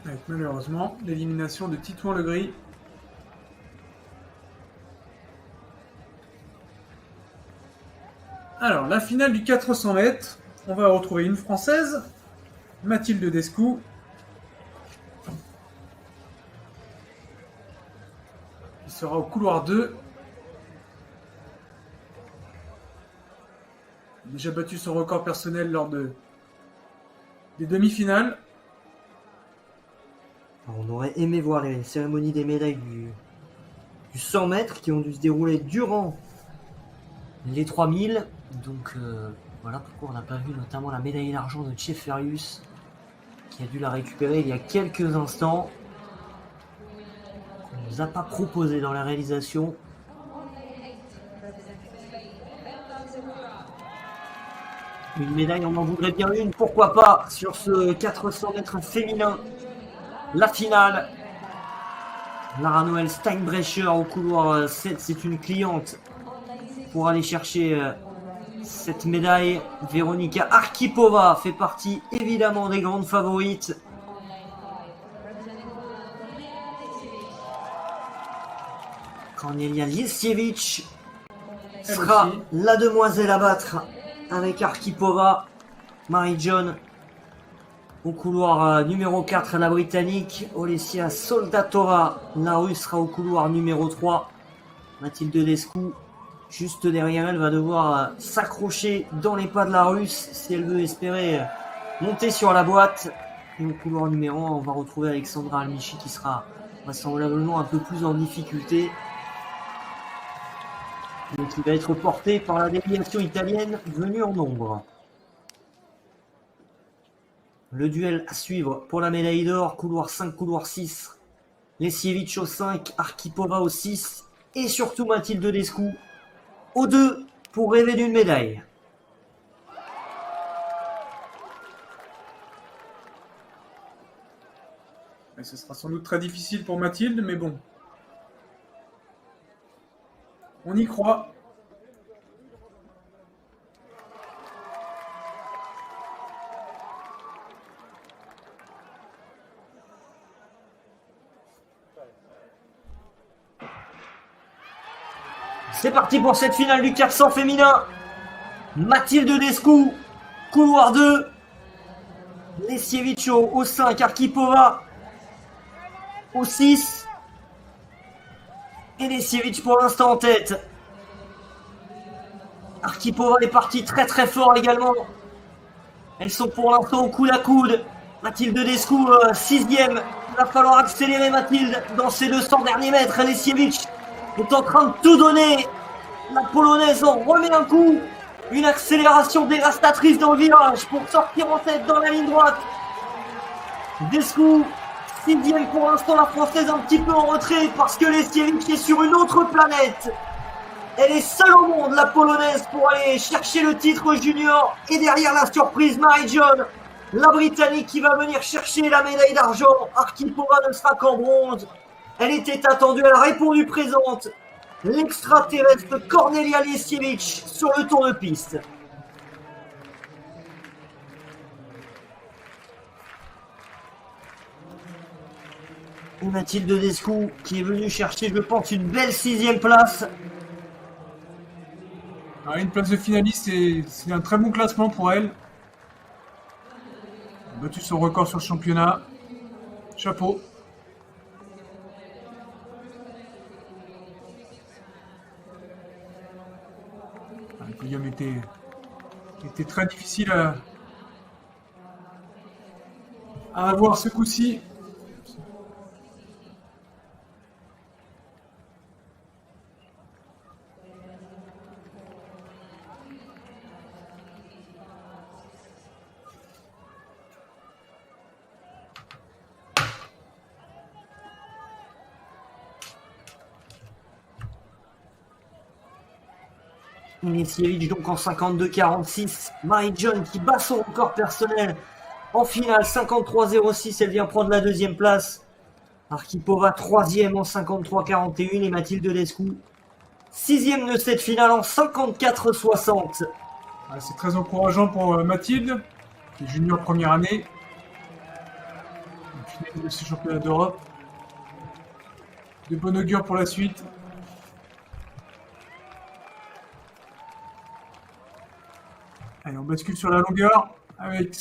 Avec malheureusement l'élimination de Titouan-Legris. Alors, la finale du 400 mètres, on va retrouver une Française, Mathilde Descou. Qui sera au couloir 2. Elle a déjà battu son record personnel lors des demi-finales. On aurait aimé voir les cérémonies des médailles du 100 mètres qui ont dû se dérouler durant les 3000. Donc voilà pourquoi on n'a pas vu notamment la médaille d'argent de Tcheferius qui a dû la récupérer il y a quelques instants. On ne nous a pas proposé dans la réalisation. Une médaille, on en voudrait bien une, pourquoi pas, sur ce 400 mètres féminin. La finale. Lara Noël Steinbrecher au couloir 7, c'est une cliente pour aller chercher cette médaille. Veronika Arkhipova fait partie évidemment des grandes favorites. Kornelia Liesiewicz sera la demoiselle à battre avec Arkhipova. Marie-John au couloir numéro 4, la britannique. Olesia Soldatova, la russe, sera au couloir numéro 3. Mathilde Descou, juste derrière elle, va devoir s'accrocher dans les pas de la russe si elle veut espérer monter sur la boîte. Et au couloir numéro 1, on va retrouver Alexandra Almichi qui sera vraisemblablement un peu plus en difficulté. Et qui va être portée par la délégation italienne venue en nombre. Le duel à suivre pour la médaille d'or, couloir 5, couloir 6. Liesiewicz au 5, Arkhipova au 6 et surtout Mathilde Descou au 2 pour rêver d'une médaille. Et ce sera sans doute très difficile pour Mathilde, mais bon. On y croit. C'est parti pour cette finale du 400 féminin. Mathilde Descou, couloir 2. Liesiewicz au 5, Arkhipova au 6. Et Liesiewicz pour l'instant en tête. Arkhipova est partie très très fort également. Elles sont pour l'instant au coude à coude. Mathilde Descou 6e. Il va falloir accélérer Mathilde dans ces 200 derniers mètres. Liesiewicz est en train de tout donner. La polonaise en remet un coup. Une accélération dévastatrice dans le virage pour sortir en tête dans la ligne droite. Descou, 6e pour l'instant, la française un petit peu en retrait parce que Liesiewicz est sur une autre planète. Elle est seule au monde, la polonaise, pour aller chercher le titre junior. Et derrière la surprise, Marie-John, la britannique qui va venir chercher la médaille d'argent. Arkhipova ne sera qu'en bronze. Elle était attendue, elle a répondu présente. L'extraterrestre Kornelia Liesiewicz sur le tour de piste. Et Mathilde Descou qui est venue chercher, je pense, une belle 6e place. Alors, une place de finaliste, c'est un très bon classement pour elle. Elle a battu son record sur le championnat. Chapeau. Le podium était très difficile à avoir ce coup-ci. Liesiewicz donc en 52-46. Marie-John qui bat son record personnel en finale 53-06. Elle vient prendre la 2e place. Arkhipova 3e en 53-41 et Mathilde Descou 6e de cette finale en 54-60. C'est très encourageant pour Mathilde, qui est junior première année. Et finale de ce championnat d'Europe. De bon augure pour la suite. Allez, on bascule sur la longueur avec